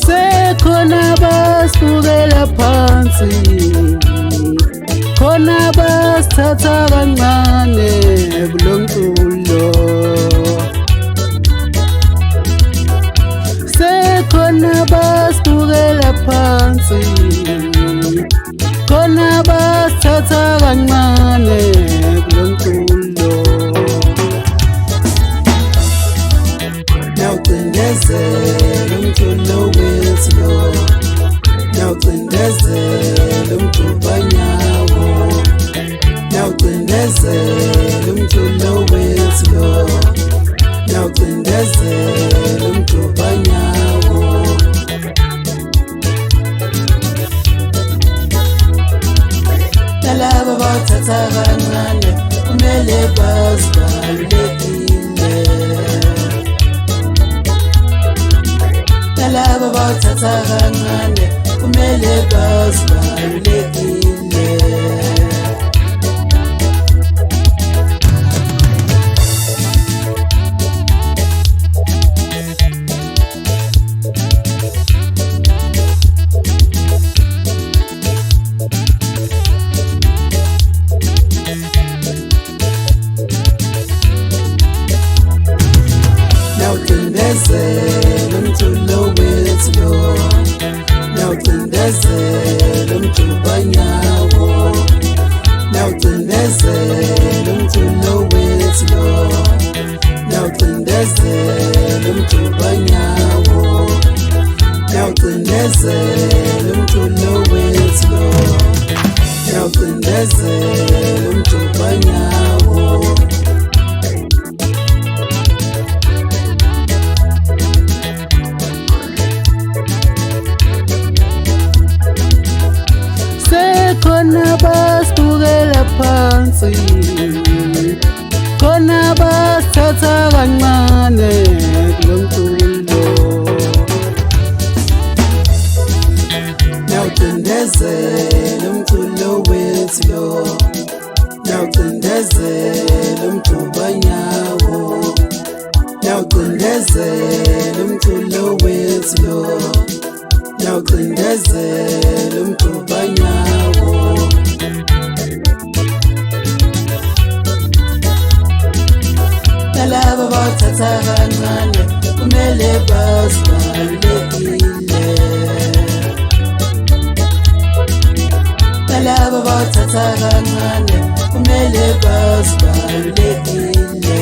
Sekhona basibukela phansi, khona basithatha kancane kulomculo. Sekhona basibukela phansi, khona basithatha kancane kulomculo. Niyawucindezela umculo wethu, niyawucindezela umgqubanyawo, niyawucindezela umculo wethu, niyawucindezela umgqubanyawo. Nalabo abathatha kancane kumele bazibalulekile. Nalabo abathatha kancane kumele bazibalulekile. Niyawucindezela umculo wethu, niyawucindezela umgqubanyawo, niyawucindezela umculo wethu, niyawucindezela umgqubanyawo, niyawucindezela umculo wethu, niyawucindezela umgqubanyawo. Khona basibukela phansi, khona basithatha kancane kulomculo. Niyawucindezela umculo wethu, niyawucindezela umgqubanyawo, niyawucindezela umculo wethu, niyawucindezela umgqubanyawo. Nalabo abathatha kancane kumele bazibalulekile. Nalabo abathatha kancane kumele bazibalulekile.